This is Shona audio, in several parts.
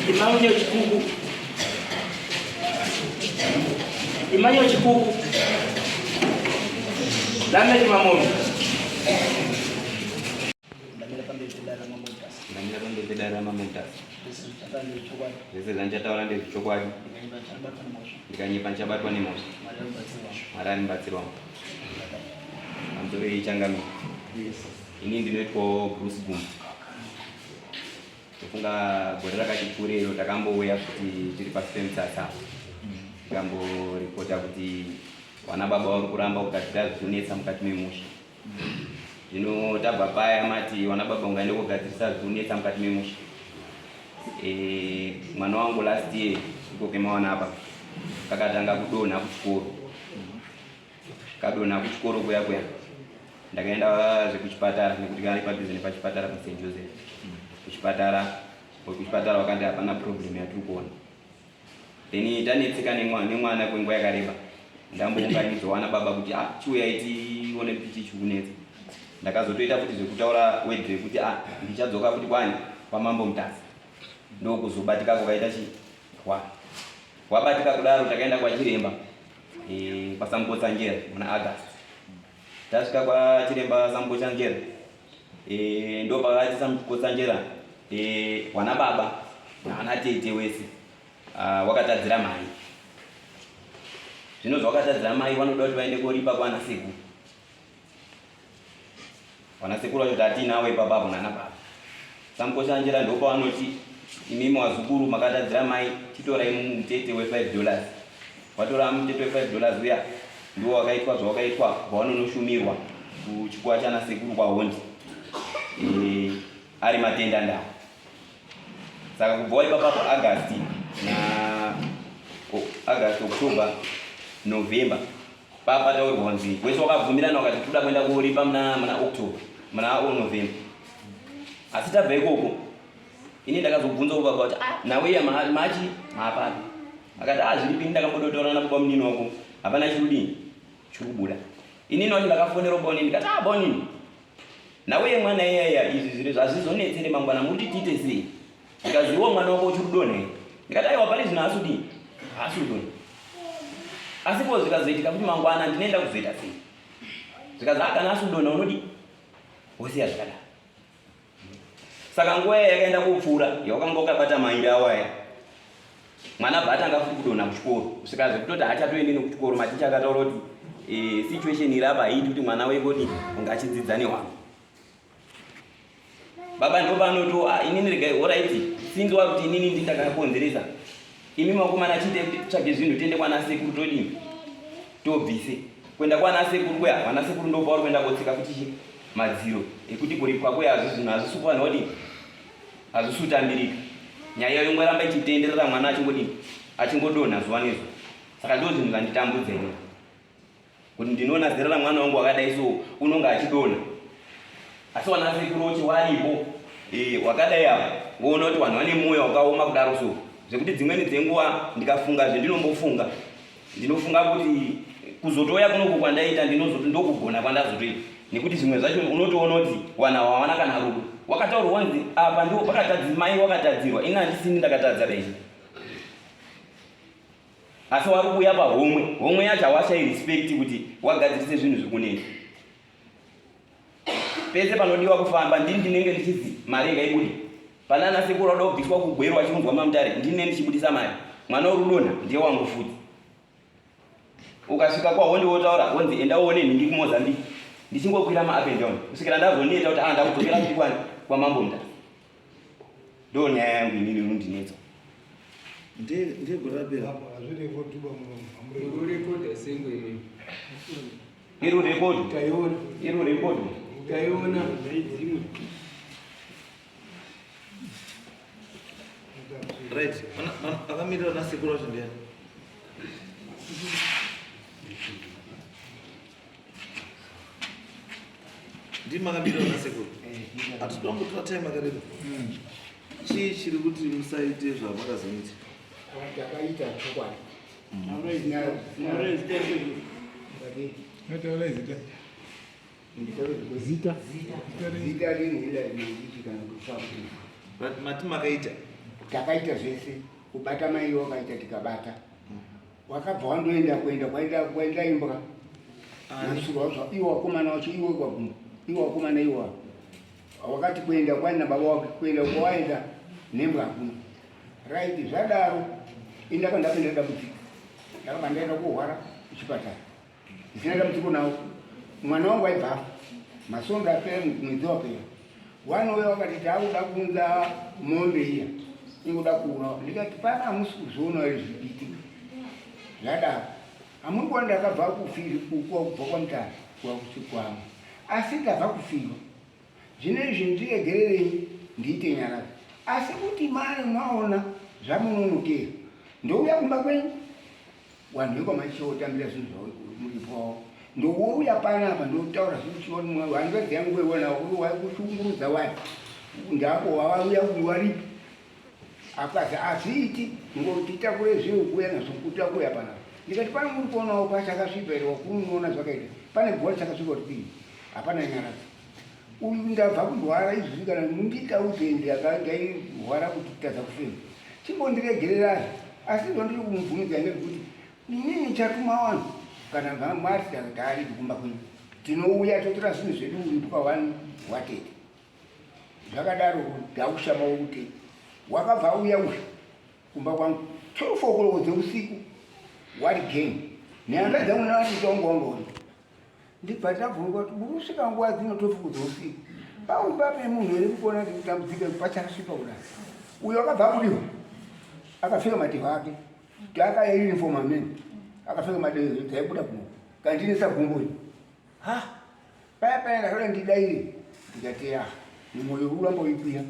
Imanyo chikuku. Imanyo chikuku. Dame mamono. Ndamira pambe pedara Mutasa. Zese zanchataura ndezvechokwadi. Ndikanyipa nchabatwa neMhosva. Mwari batsirwa. Amtore ichangamira. Ini ndinoitwawo Bruce Boom. Tofunga gore rakati kurero takambouya kuti tiri paFemTasa. Tikamboripota kuti vana baba vari kuramba kugadzira zvinonetsa mukati memusha. Zvino tabva paya mati vana baba ungaende kugadzirisa zvinonetsa mukati memusha. Mwana wangu last year iko kemawana apa kakatanga kudonha kuchikoro. Kadonha kuchikoro kuya. Ndakaenda zvekuchipatara nekuti kari padhuze nepachipatara paSt Joseph. Kuchipatara wakati hapana problem yatiri kuona. Then tanetseka nemwana kwenguva yakareba. Ndambounganidzwa vana baba kuti chiuyai tione kuti chichikunetsa. Ndakazotoita futi zvekutaura wedre kuti ndichadzoka futi kwani paMambo Mutasa. Ndokuzobatika kwakaita wabatika kudaro takaenda kwachiremba paSambotsanjera muna August. Tasvika kwachiremba Sambotsanjera ndo pakati Sambotsanjera wana baba naana tete wese wakatadzira mai. Zvino zvakatadzira mai vanoda kuti vaende koripa kwana sekuru. Wana sekuru vacho tatinawo ipapo nana baba. Sambotsanjera ndo pavanoti imimi wazukuru makatadzira mai chitorai mutete we$5. Watora mutete we$5 uya ndio wakaitwa zvawakaitwa wanonoshumirwa kuchikwa chana sekuru kwa Hondi. Ari matenda ndawo. Saka kubva ipapo August na August, October, November papa taurwa nzi wese wakabvumirana wakati toda kuenda kuripa muna October muna November. Asi tabva ikoko ini ndakazobvunza baba kuti nawe ya machi mapapi. Akati zviripi ndakambodotora na baba munini wako hapana chirudini chikubuda. Ini noti ndakafonera baba ndikati baba nawe mwana yaya izvi zviro zvazvizonetsere mangwana muri tiite sei. Ndikaziwa mwana wako uchirudona. Ndikati aiwa pari zvino asudi asudona. Asipo zvikazoitika kuti mangwana ndinoenda kuzoita sei. Zvikazi kana asudona unodi wosiya zvakadaro. Saka nguva yakaenda kupfuura yakanga wakabata maira awaya. Mwana bhatanga futi kudonha kuchikoro. Kusikaze kutoti achatoende kuchikoro maticha akataura kuti situation irapa haiti kuti mwana wekodi ungachidzidza newangu. Baba ndo panoto inini regai alright sinzwa kuti inini ndindakakonzeresa. Imi makomana chite tsvage zvinhu tende kwana sekuru todini. Tobvise. Kwenda kwana sekuru kuya wana sekuru ndo pauri kwenda kotsika kuti madziro ekuti kuripwa kuya azvizvinhu azvisukwana wadini. Azvisutambirika. Nyaya yongoramba ichitenderera mwana achingodonha zuva nezuva. Saka ndo zvinhu zvanditambudza ini. Kuti ndinonazerera mwana wangu wakadai so unonga achidonha. Asi wana sekuru uchi waripo wakadai apa woona kuti vanhu vane mwoyo wakaoma kudaro so. Zvekuti dzimweni dzenguva ndikafunga zvendinofunga kuti kuzotoya kunoku kwandaita ndinozoti ndokugona kwandazotoita. Nekuti zvimwe zvacho unotoona kuti wana wawana kana rudo. Wakataurwa nzi apa ndipo pakatadzimai wakatadzirwa. Ina handisini ndakatadza dai. Asi wari kuuya pahomwe yacho hawashai respect kuti wagadzirise zvinhu zvikuneni. Pese panodiwa kufamba ndinenge ndichizi mari ngaibudi. Panana sekuru wada kubviswa kugwerwa achimuzwa mamutare ndine ndichibudisa mari. Mwana urudonha ndiye wangu futi. Ukasvika kwa Hondi wotaura wonzi enda uone nhindi kuMozambique. Ndichingokwira ma up and down. Kusvikira ndazoneta kuti ndakudzokera kuti kwani kwa Mambo Mutasa. Ndo nyaya yangu inini inondinetsa. Ndiye gorabera. Azviri kutuba munhu. Uri record asengo ine. Iro record. Utaiona. Iro record. Utaiona. Right. Akamira na sekuru wacho ndiani. Ndimakamira na sekuru. Atitombo time akareba. Chiri kuti musaite zvamakazoita. Takaita chokwadi. Mati makaita. takaita zvese kubata mai wakaita tikabata wakabva wandoenda kwenda imba nasuro iwo wakomana wacho iwo kwaguma iwo wakomana iwo wakati kwenda kwana baba wake kwenda kwaenda nembwa hakuna right zvadaro indakanda kwenda dambudziko ndakabandaenda kuhwara kuchipatara ndina dambudziko nawo mwana wangu aibva masonda apera mwedzi wapera wanouya wakati taakuda kunza mombe iya inoda kuura ndikati pana hamusi kuzoona iri zvibitika zvadaro hamuri kuona ndakabva kubva kwamutara kuchikwama asi ndabva kufirwa zvino izvi ndiregererei ndiite nyara asi kuti mari mwaona zvamunonokera ndouya kumba kwenyu vanhu vekwamachotambira zvinhu zvamuripowo ndouya panapa ndotaura zvichiona hanzvadzi yangu weiona waikushungurudza wai ndapo wavauya waripi akazi azviiti ngotitakure zvinhu kuya nazvo kutakuya panapa ndikati pane muri kuonawo pachakasvipa here wakuru munoona zvakaita pane bhora chakasvipa kuti hapana nyaradzi uyu ndabva kundwara izvi kana munditaudze ndakairwara kuti tadza kufema chimbondiregererai asi ndondiri kumubvunidza ngekuti inini chatuma vanhu kana mari taari kumba kwenyu tinouya totora zvinhu zvedu uripuka wani watete zvakadaro ndakushama wokuti wakabva uya uyu kumba kwangu 12 o'clock dzeusiku wari game nehanda dzangu navatitaungongoni ndibva ndabvunga kuti uri kusvika nguva dzino 12 dzeusiku paumba pemunhu iri kuona kuti kutambudzika pachakasvipa kudai uyo akabva kudiwa akapfeka madehwe ake kuti akauniform amene akapfeka madehwe dzaibuda kuno kandinesa gumburi paya paya ndakada ndidaire ndikati mwoyo uramba uikwira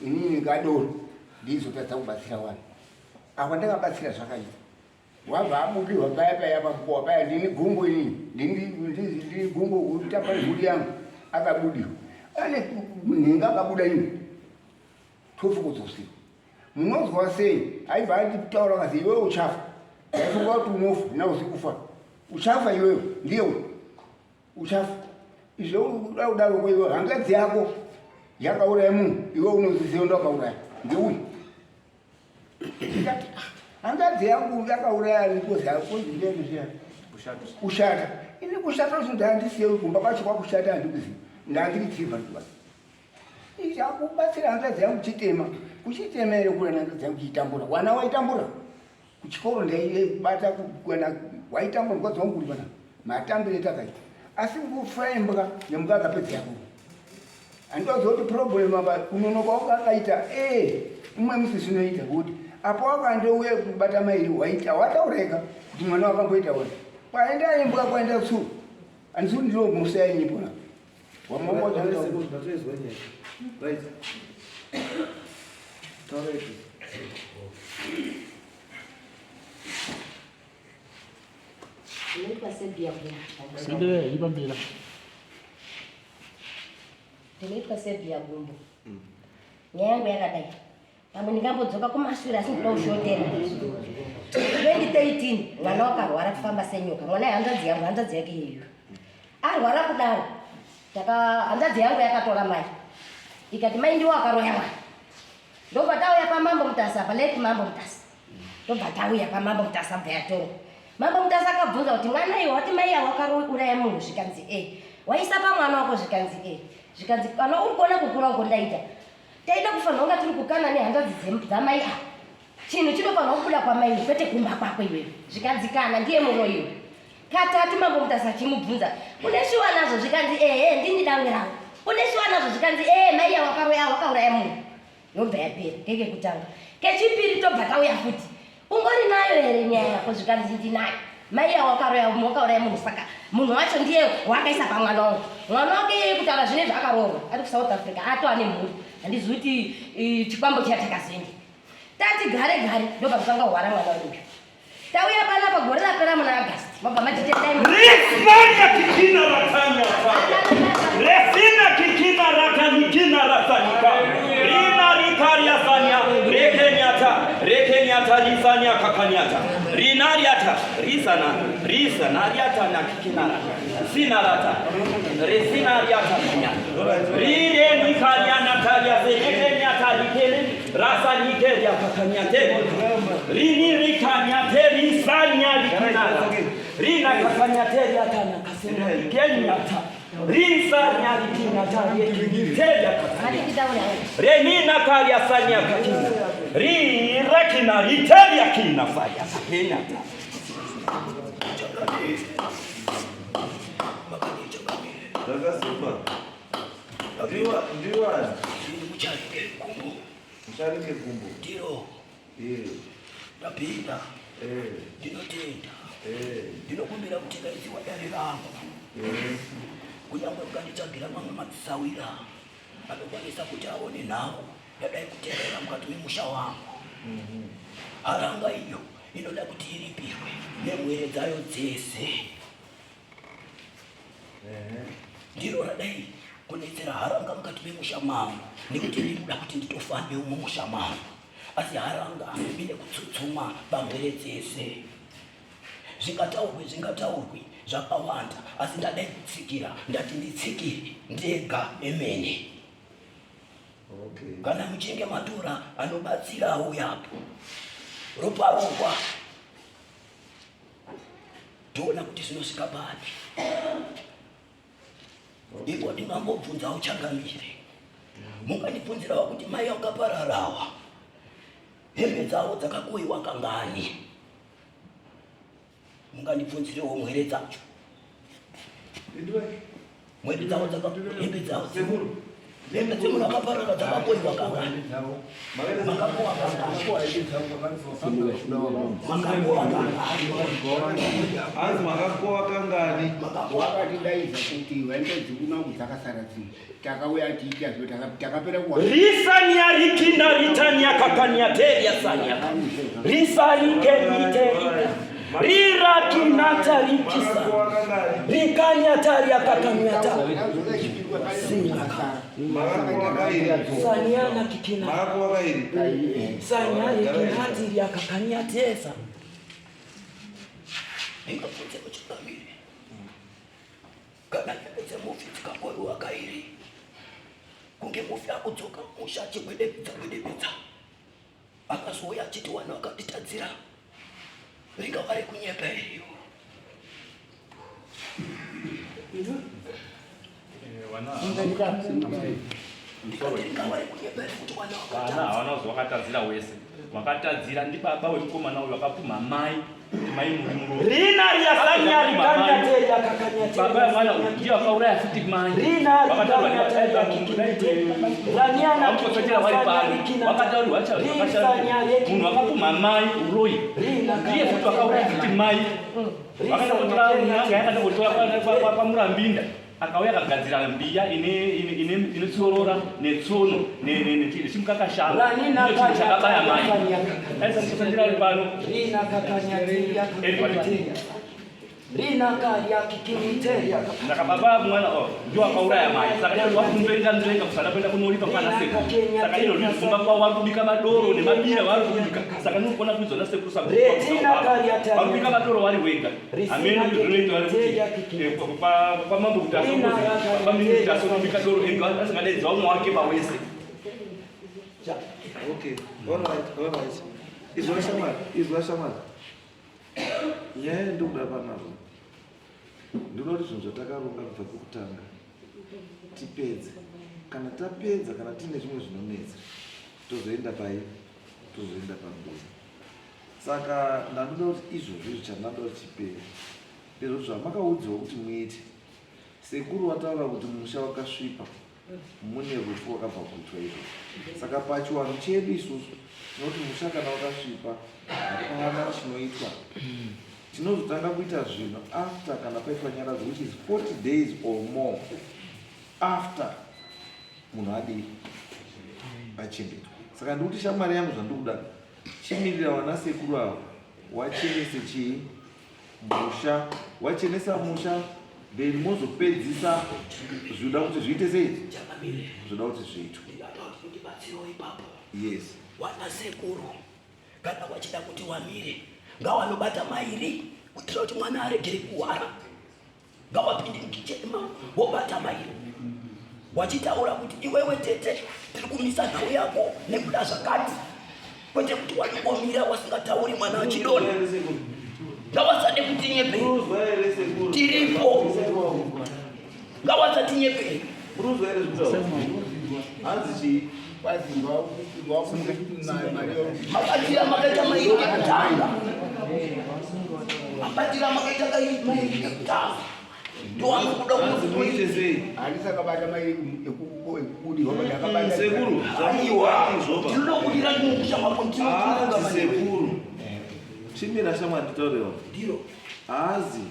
inini ngadoro ndizotadza kubatsira vanhu apa ndakabatsira zvakaita wabva abudirwa paya paya pakuwa paya ndini gumbo inini ndini gumbo kutapa mhuri yangu akabudirwa ane nhenga akabuda ini 12 dzeusiku munozwa sei aibva anditaura kazi iwewe uchafa ndaifunga kuti unofa nauzi kufa uchafa iwewe ndiye uchafa izvo uda kudaroko iwewe hangadzi yako yakauraya munhu iwe unoziziva ndakauraya ndeuyu ndikati hangadzi yangu yakauraya nikoziakozindezviya kushata ini kushata zvinhu ndandisiyewe kumba kwacho kwakushata handikuziva ndandirichibva ndiba ichakubatsira hangadzi yangu chitema kuchitemere kura hangadzi yangu chiitambura wana waitambura kuchikoro ndaibata kana waitambura mukadzi wangu kuri pana matambire takaita asi kufaimbwa nemuka akapedza yako handinoziva kuti problem apa kunonoka wakakaita umwe musi zvinoita kuti apo wakandouya kubata mairi waita wataureka kuti mwana wakamboita wona kwaenda imbwa kwaenda tsuru handizvi ndiro musaya nyipona ndinoitwa sebhiya gumbo nyaya yangu yakadai pamwe ndingambodzoka kumashure asi ndinoda kushotera 2013 mwana wakarwara kufamba senyoka mwana yehanzadzi yangu hanzadzi yake iyoyo arwara kudaro hanzadzi yangu yakatora mai ikati mai ndiwo akaroya mwana ndobva tauya pamambo Mutasa paleti mambo Mutasa ndobva tauya pamambo Mutasa bva yatora mambo Mutasa akabvunza kuti mwana iwo wati mai awakauraya munhu zvikanzi waisa pamwana wako zvikanzi zvikanzi kana uri kuona kukura uko ndaita taida kufanira kunga tiri kukana nehanzadzi dzamai chinhu chinofanira kubuda kwamai kwete kumba kwako iwewe zvikanzi kana ndiye muroyiwe katatu mambo Mutasa achimubvunza une shuwa nazvo zvikanzi ndini dangwe rangu une shuwa nazvo zvikanzi mai wakauraya munhu yobva yapera keke kutanga kechipiri tobva tauya futi ungori nayo here nyaya yako zvikanzi ndinayo mai wakauraya munhu saka munhu wacho ndiye wakaisa pamwana wangu mwana wake iye kutaura zvine zvakarohwa ari kuSouth Africa atova nemhuri handizivi kuti chikwambo chiyatakazende tati gare ndobva kutanga kuhwara mwana uyu tauya panapa gore rapera muna August mabva matitendai resina kikina rakanikina rasanika rina rikariasania rekenyata lisania kakanyata rinariata risanariata na kikinara sinarata resinariata rire nikanya natalia sekenyata likele rasanikeria kakanyata Rini rikanyateri sanya likinara. Rina kakanyateri atana kasema kenyata. Risanya likinata yekiteja kasema. Renina karia sanya kakina. Rirakina riteria kina faya kenyata. Ndiwa. Mcharike kumbu. Ndio. Napenda. Ndinotenda. Ndinokumbira kutenga iziwa dare rangu. Kunyangwe mukanditsvagira mamwe madzisawira anokwanisa kuti aone nawo yadai kuteerera mukati memusha wangu. Haranga iyo inoda kuti iripirwe nemwere dzayo dzese. Ndiro radai kunetsera haranga mukati memusha mangu nekuti ndinoda kuti nditofambe mumusha mangu. Asi haranga ine kutsutsuma pamwere dzese. Zvingataurwi zvakawanda asi ndadai kutsikira ndati nditsikire ndega emene. Kana muchinge matora anobatsira uyapo ropa rongwa toona kuti zvinosvika pati. Iko ndingambobvunzawo changamire. Mungandibvunzirawo kuti mai akapararawa hembe dzawo dzakakoyiwa kangani. Mungandibvunzirewo mwere dzacho. Mwere dzawo hembe dzawo hembe dzemunhu akaparara dzakakoyiwa kangani. Makakowa kangani. Anzi makakowa kangani. Wakatidaidza kuti waende dzikunangu dzakasara dzimwe takauya tiita zvo takapera kuwa Risanya rikina ritania kakania teria sanya. Risanya keniteri. Rira kinata rikisa. Rikanya taria kakanyata. Sanyana kikina. Sanyana kinati ya kakanyatesa. Ndingafunze kuchingamire. Kana ndipedze mufi dzikakoyiwa kairi. Kunge mufi akudzoka musha chigwedebedza. Akazouya achiti wanhu akanditadzira. Ringa vari kunyeka iyo. Wakatadzira wese. Wakatadzira ndi baba wemukomana uyu wakapuma mai. Mai muri. Rina riasanya rikanyate yakakanyate. Baba mwana ndiye akauraya futi mai. Rina wakatadzira yakakanyate. Raniana mukotera wari pari. Wakatauri wacha wakashanya. Munhu wakapuma mai uroi. Ndiye futi akauraya futi mai. Wakati kutora nyanga yakati kutora pamurambinda. Akauya akagadzira mbiya ine tsorora netsono chimukakashanga ndicho chakabaya mai. Aisa kusandira ari pano. Rina kakanyate. Rina kaya kikimiteria. Nakababa mwana ndio akauraya mai. Saka ndio wakumbenga ndenga kusada kwenda kunolipa kana seko. Saka hilo lifumba kwa warubika madoro ne mabira warubika. Saka ndio kuona kuzo na seko sababu. Rina kaya tani. Warubika madoro wali wenga. Ameni ndio kwa mambo kutasomo. Kwa mimi kutasomo bika doro enga asingale zwa mwake ba wese. Okay. All right. Izwa shamari. Ndokuda panazvo. Ndinoti zvinhu zvatakaronga kubva kukutanga tipedze. Kana tapedza kana tine zvimwe zvinonetsa tozoenda pamberi. Saka ndandoda kuti izvozvo zvandandoda kuti chipere. Ndizvo zvamakaudzwa kuti muite. Sekuru wataura kuti musha wakasvipa. Mune rufu wakabva kuitwa izvo. Saka pachiwanhu chedu isusu tinoti musha kana wakasvipa hapana chinoitwa. Tinozotanga kuita zvino after kana paitwa nyaradzo which is 40 days or more after munhu adi achengetwa. Saka ndikuti shamwari yangu zvandikuda chimirira vana sekuru avo wachenese chii musha, wachenesa musha then mozopedzisa zvoda kuti zviite sei, zvoda kuti zviitwe. Yes. Wana sekuru kana wachida kuti wamire ngawanobata mairi kuitira kuti mwana aregere kuwara. Ngawapinde mkichema wobata mairi wachitaura kuti iwewe tete tiri kumisa nhau yako nekuda zvakati kwete kuti wanongomira wasingatauri mwana achidoni ngavasade kutinyepe tiripo ngavasatinyepe mabatira makaita mairi ekutanga mabatira makaita mairi ekutanga ndoanokuda kunoite sei alisakabata mairi ekukudi sekuru tinodakudira sekuru chimira chamwanditorewa ndiro hazi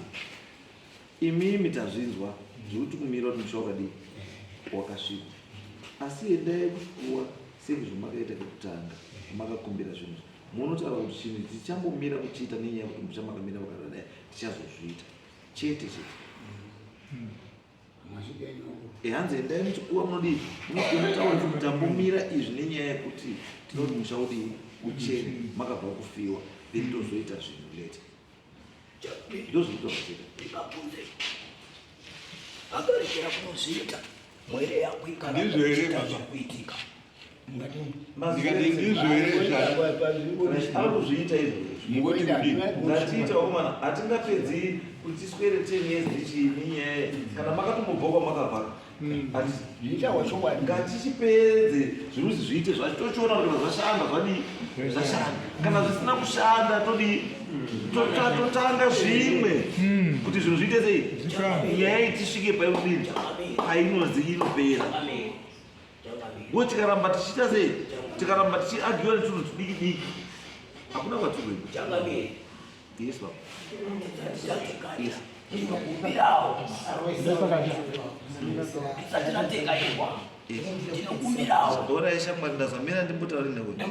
imimi tazvinzwa zvekuti kumira kuti mushawakadii wakasvipa asi endai kufuwa sezvo makaita kekutanga makakumbira zvinhu munotaura kuti chinhu tichambomira kuchiita nenyaya yekuti muchamakamira vakadai tichazozviita chete hanzi endai muchikuwa munodii munotaura kuti tambomira izvi nenyaya yekuti tinoti musha kudii uchene makabva kufiwa then tozoita zvinhu leta ndozvinotoaita akarekera kunozviita mwere yako ikanakuitika arikuzviita izvozvingatiita vakomana hatingapedzi kuti tiswere 10 years ndichiinyaya kana makatombobva kwamakabvaka ngatichipedze zviruzi zviite zvacho tochiona kuti zvashanda zvadii zvashanda kana zvisina kushanda todii totanga zvimwe kuti zvinhu zviite sei nyaya iyi tisvike painodini painonzi inopera uye tikaramba tichiita sei tikaramba tichiagiwa netunhu tudiki diki hakuna kwatiri ora ishamwari ndazamira ndimbotauri nekuti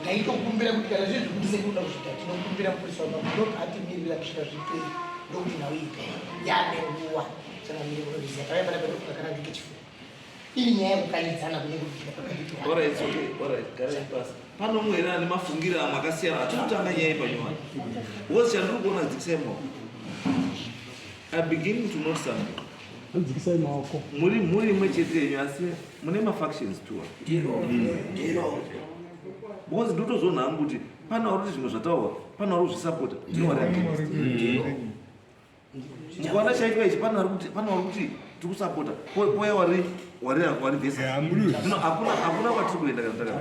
ndaitokumbira kuti kana zvinhu zvekuti sekuda kusvika tinokumbira mupolisi wamabhuroka atimirira kusvika zviperi ndokuti nawo ipe yane nguva chanamire kunoziya pavaipana pedokura kana ndike chifuva iri nyaya yekukanidzana kune kuitika pakati pano mwere ane mafungiro amwe akasiyana atinotanga nyaya panyowani wose chandiri kuona dzikisai maoko I begin to know something muri imwe chete yenyu asi mune mafactions too because ndotozona hangu kuti pana uri zvimwe zvataurwa pana uri kuzvisapota mukwana chaitwa ichi pana uri kuti tiri kusapota poya wari vhesa hakuna kwatiri kuenda kana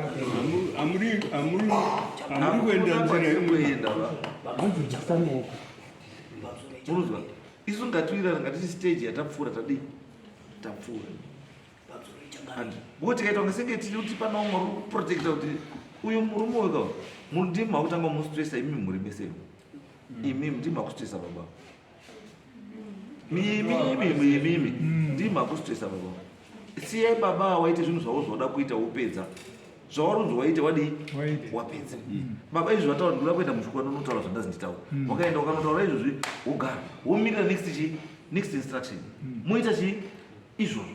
munozwa isu ngatiwirana ngatiti stage yatapfuura tadii tapfuura bo tikaita kunge senge tiri kuti pana umwe uri kuprotecta kuti uyu murume weka ndimi makutanga mustresa imi muri mesemu imi ndimi makustresa baba mimi ndimi makustresa baba siyai baba waite zvinhu zvavo zvoda kuita wopedza zvawarunzi waite wadii wapedza baba izvi vataura ndikuda kuenda muchikwano unotaura zvandazi nditaura wakaenda ukanotaura izvozvi wogara womirira next instruction moita chii izvozvo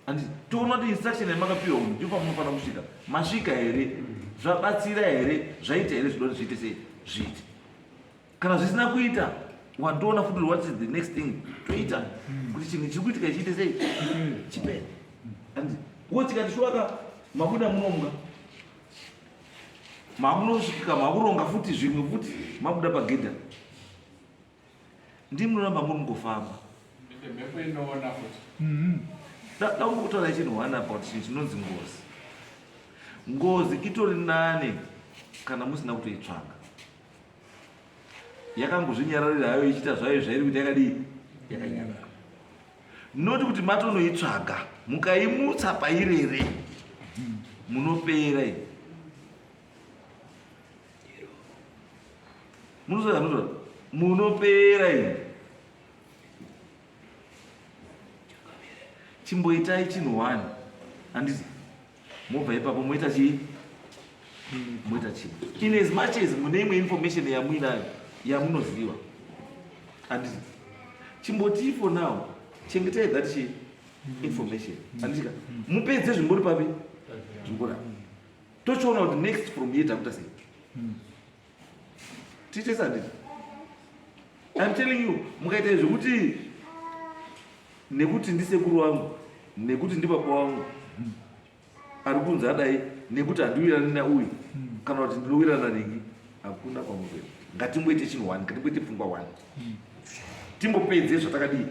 andi toona kuti instruction yamakapiwa umu ndipo pamunofana kusvika masvika here zvabatsira here zvaita here zvinoti zviite sei zviite kana zvisina kuita wandoona futi what is the next thing toita kuti chinhu chiri kuitika chiite sei chipera andi uo tikati shwaka mabuda munomunga mamunosvika makuronga futi zvimwe futi mabuda pagedha ndimunoramba muri ngofamba daungokutaura chinhu one about chinhu chinonzi ngozi itori nane kana musina kutoitsvaga yakangozvinyararira hayo ichiita zvayo zvairi kuti yakadii yakanyarara noti kuti matonoitsvaga mukaimutsa pairere munopera munozoa munopera chimboitai chinhu one handizi mobva ipapo moita chii moita chii in as much as mune imwe information yamuinayo yamunoziva handizi chimboti for now chengetai that chii information handisika mupedze zvimbori papi Zvikora. Tochiona kuti next from here takuta sei. Teachers and I'm telling you, mukaita zvekuti nekuti ndisekuru wangu, nekuti ndibaba wangu ari kunzi adai, nekuti handiwirani nauyu kana kuti ndinowirana nengi, hakuna kwamuveri. Ngatimboite chinhu one, ngatimboite pfungwa one. Timbopedze zvatakadii.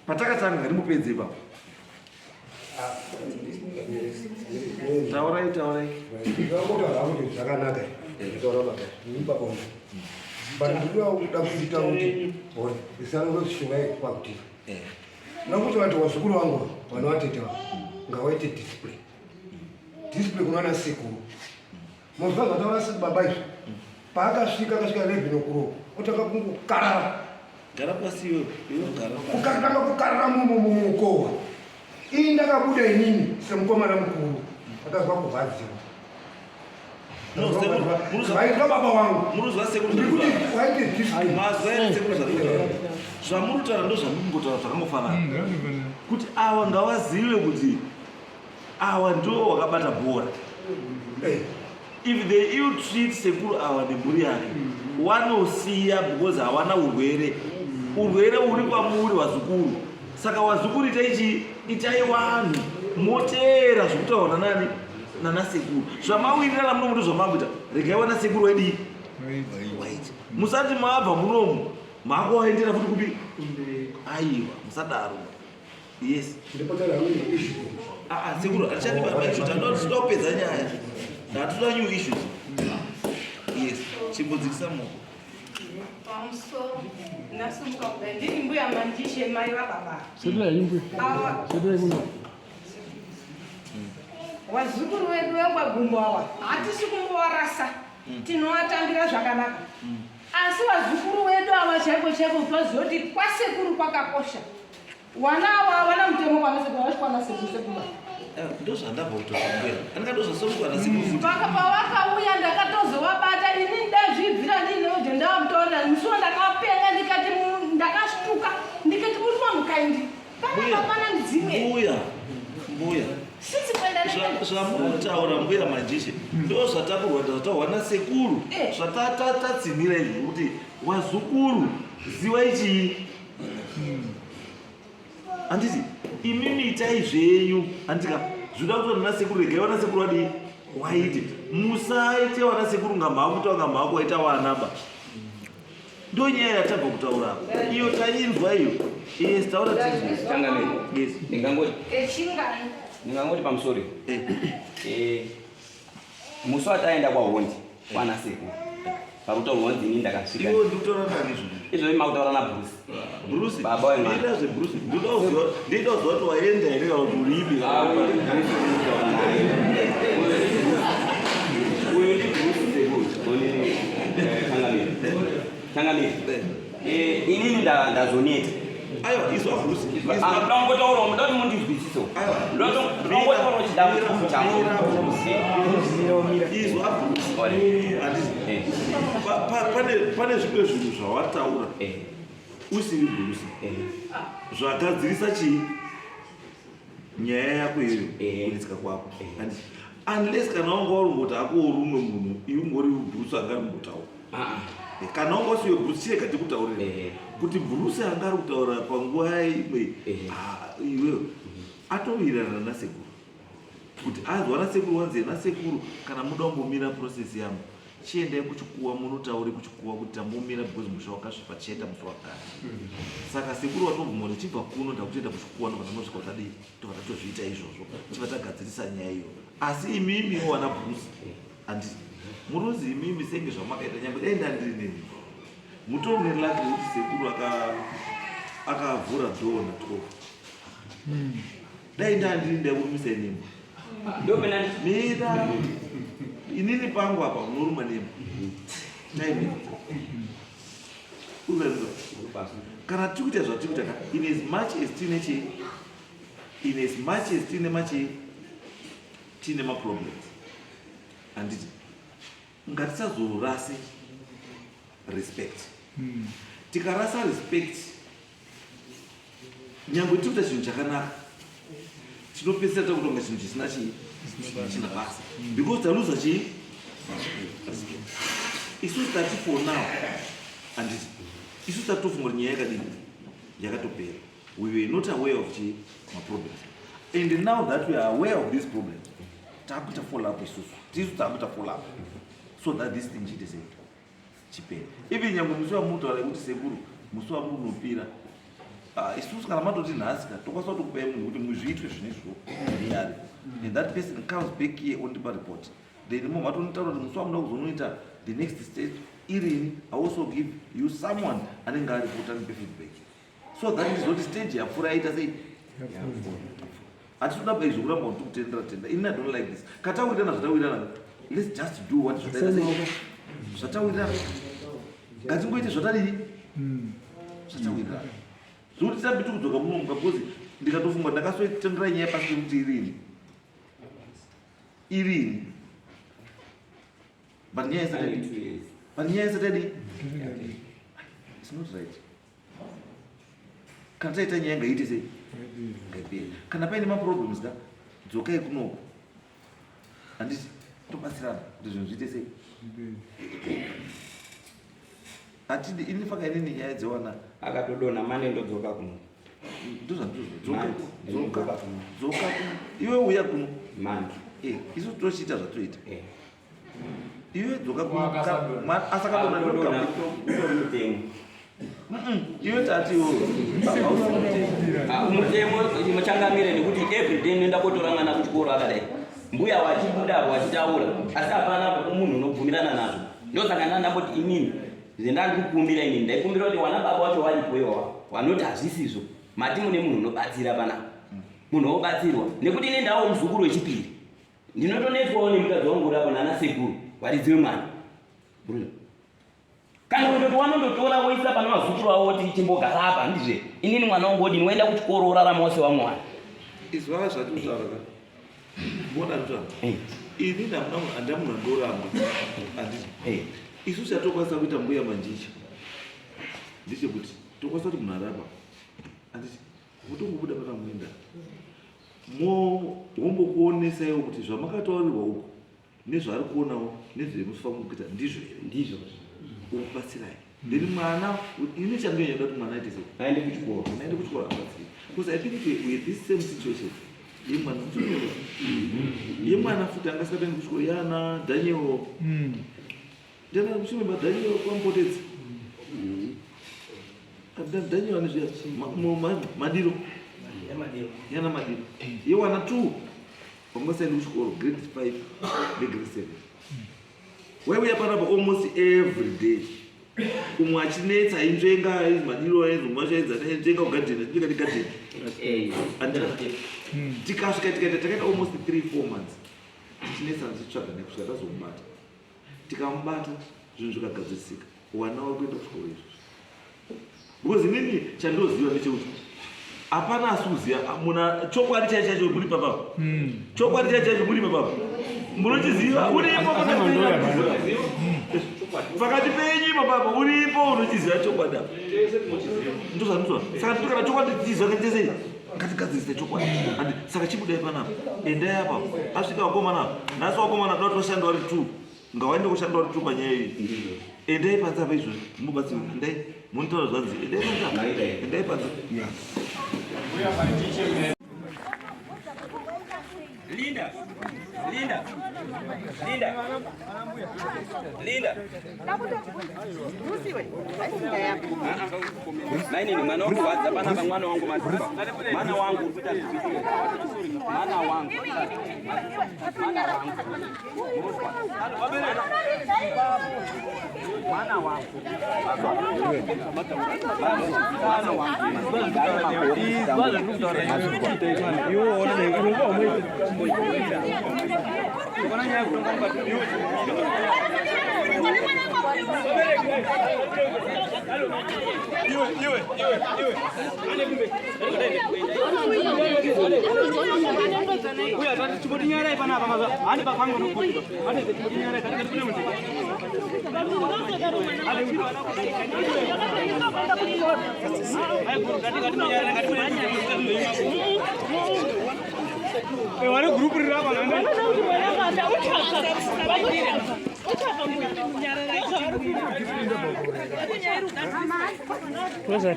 Patakatanga ngatimupedze ipapo. Taurai. Zvakanaka. Bandura kuda kuita kuti isango zvishunga kwakuti. Nokuti vantu vazukuru vangu vanovateta ngawaite display. Display kunoona sekuru. Muzva zvataura baba izvi. Paakasvika 11 o'clock otanga kungokarara. Gara pasi iwe gara. Ukatanga kukarara mumukowa. Ini ndakabuda inini semukomana mukuru. Akazwa kurwadziwa. Vaitwa baba wangu. Muruzwa sekuru zvamurutaura ndo zvamurikutaura zvakangofanana. Kuti ava ngavazive kuti ava ndo wakabata bhora. If they ill treat sekuru ava nemhuri yake, vanosiya because havana urwere. Urwere uri kwamuri vazukuru. Saka vazukuru itai vanhu moteera zvokutaura nani nanasekuru. Zvamawirirana munomuti zvamakuita, regai vanasekuru wedu. Musati mabva munomu makuvaendera futi kupi aiwa musadaro. Yes. Sekuru hatichadi baba issues, tinoda kupedza nyaya. Hatuda new issues. Yes. Chimbodzikisa moko. Pamusoro ndasumuka kubva ndiri mbuya mandishe mai vababa. Wazukuru wedu vengwagumbo ava hatisi kumbovarasa, tinovatambira zvakanaka. Asi wazukuru wedu ava chaiko tozoti kwasekuru kwakakosha. Wana ava havana mutemo kwanasekuru, havasvikwana sekuru. Ndozvandabva kutozvambira. Andikatozosomuka nasekuru. Pavakauya ndakatozovabata, ini ndazvibvira ndinoje ndavamutorera musuwo ndakapenga ndikati ndakashtuka ndikati muri mamukaindi. Pana papana ndidzimwe. Mbuya. Zvamurikutaura mbuya manjishe ndo zvatakurwa nasekuru. Zvatatatsinira izvi kuti wazukuru ziva ichii. Handiti imimi itai zvenyu. Handika zvinoda kuti vanasekuru regai vanasekuru vadii waite. Musaite vanasekuru ngamhakutaura ngamhako waita vanaba. Ndo nyaya yatabva kutaura. Iyo tainzwa iyo. Yes, taura tizvi. Changamire. Yes. Ndingangoti pamusoro. Musi wataenda kwahondi kwanasekuru. Pakutaura hondi ini ndakasvika. Iwo ndikutaura nani izvozvo? Izvozvo makutaura naBruce. Bruce? Baba wemwana. Ndida zveBruce. Ndida kuzwa kuti waenda here kana kuti uripi. Uyu ndi Bruce sekuru. Changamire. Inini ndazoneta. Aiwa, izwa Bruce. Ndongotaura mudati mundizwisiso. Ndongotaura chidamu changu. Izwa Bruce. Pane zvimwe zvinhu zvawataura usiri Bruce zvagadzirisa chii nyaya yako iyo kunetseka kwako. Unless kana wanga warumboti ako rumwe munhu iwe ngori Bruce angarimbotaura. Kana wanga usiwe Bruce chireka tikutaurire kuti Bruce angari kutaura panguva imwe iwewe atowirirana nasekuru kuti azwa nasekuru wanze nasekuru kana muda kumbomira process yangu chiendai kuchikuwa munotaure kuchikuwa kuti tambomira because musha wakasvipa cheta musi wakati. Saka sekuru watobvuma kuti chibva kuno ndakutoenda kuchikuwa nobva tanosvika kutadii tobva tatozviita izvozvo tibva tagadzirisa nyaya iyo. Asi imimiwo wana Bruce handiti munozi imimi senge zvamakaita nyangwe dai ndandiri neni mutori nerelake kuti sekuru akavhura dhoo na12. Dai ndandiri ndaikurumisa inemi mira inini pangu apa unoruma nemi. Kana tikuita zvatikuita in as much as tine maproblems handiti ngatisazorase respect. Tikarasa respect nyangwe tikuita chinhu chakanaka tinopesera takutonga chinhu chisina china basa because taluza chii isusu tati for now handiti isusu tatofunga kuti nyaya yakadini yakatopera. We were not aware of problems, and now that we are aware of this problem takuita follow up isusu takuita follow up so that this thing chipera. Even nyangwe musi wamuto kuti sekuru musi wamunopira isusu kana matoti nhasika tokwanisa kutokupai munhu kuti muzviitwe zvinezvo riyari, and that person comes back here ondipa report, then matonotaura kuti musi wamuda kuzonoita the next stage irini. I also give you someone anenge aripota nipe feedback, so that is what stage yapfuura aita sei hatitoda pai zvokuramba kuti kutendera ini I don't like this. Katawirana zvatawirirana, let's just do what zvatawirirana, ngatingoite zvatadii zvatawirirana zvokuti tisapi tikudzoka muno mukakozi ndikatofunga ndakasoitendera nyaya pasi kuti irini but nyaya isatadi it's not right. Kana taita nyaya ngaite sei ngaipera. Kana paine maproblems da dzokai kunoko, handiti tobatsirana kuti zvinhu zviite sei. Atidi ini faka inini nyaya dzewana akatodona mane ndodzoka kuno dzoka iwe uya kuno mane isu tochiita zvatoita iwe dzoka kuno asakadona iwe tati mutemo muchangamire nekuti everyday noenda kotora mwana kuchikoro akadai mbuya wachibudapo wachitaura asi hapana munhu unobvumirana nazvo. Ndosaka ndandamboti inini ndandikukumbira inini ndaikumbira kuti wana baba wacho waripoiwa wanoti hazvisizvo mati mune munhu unobatsira pana munhu wobatsirwa nekuti ine ndawo muzukuru wechipiri ndinotonetswawo nemukadzi wangu urapo nana sekuru waridziwe mwana kana kundoti wanondotora woisa pana mazukuru avo kuti chimbogara apa handizve inini mwana wangu wodi noenda kuchikoro orarama wose wamwana izvava zvatutaura bona nzva ini handamunhu andoramba handiti isusu chatokwanisa kuita mbuya manjicha ndechekuti tokwanisa kuti munhu arapa handiti mutongobuda pana muenda wombokuonesaiwo kuti zvamakataurirwa uko nezvaari kuonawo nezvemusifangu kuita ndizvo here ndizvo okubatsirai then mwana ini changu yenyoda kuti mwana aite sei aende kuchikoro abatsiri because I think with this same situation yemwana yemwana futi angasikapendi kuchikoro yana Daniel ndana kuchimba Daniel kwampotedzi Daniel anizvia madiro yana madiro yewana 2 wangosaenda kuchikoro grade 5 negrade 7 waiuya panapa almost every day umwe achinetsa ainzvenga madiro aizomashayedza ainzvenga kugadheni tika tigadheni tikasvika takaita almost 3-4 months tichinetsa tichitsvaga nekusvika tazomubata tikamubata zvinhu zvikagadzirisika wana wakuenda kuchikoro izvozvo because inini chandoziva ndechekuti hapana asuziya muna chokwadi chaichacho muri papapo chokwadi chaichacho muri papapo munochiziva uripo pakati penyu papapo uripo unochiziva chokwadi apa ndozvanizwa saka tiri kana chokwadi tichiziva katitesei ngatigadzirise chokwadi andi saka chibudai panapa endai apapo asvika vakomana nhasi vakomana toda toshanda vari 2 ngawaende kushanda vari 2 panyaya iyi endai panze apa izvozvi mubatsiri endai munitaura zvanzi endai panze Linda. Naini ni mwana wangu waza pana mwana wangu mazipa. Mwana wangu kuta mwana wangu.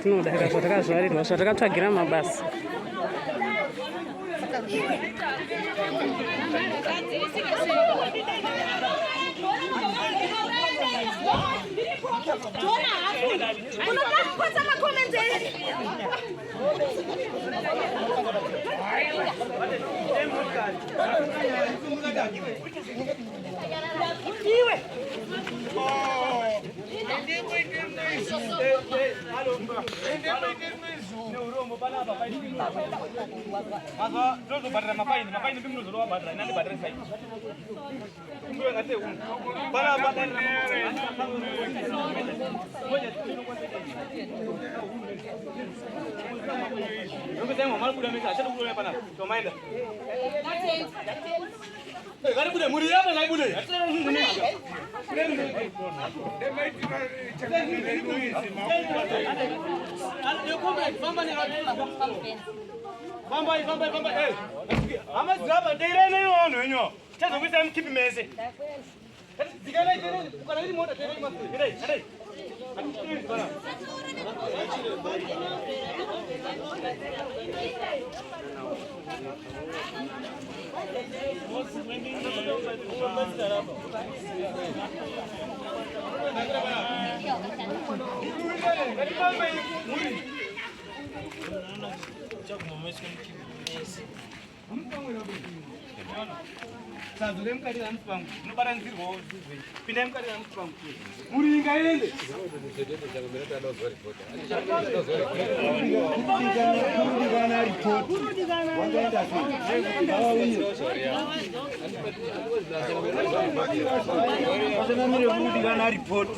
Tinoda takazvarirwa zvatakatsvagira mabasa. report.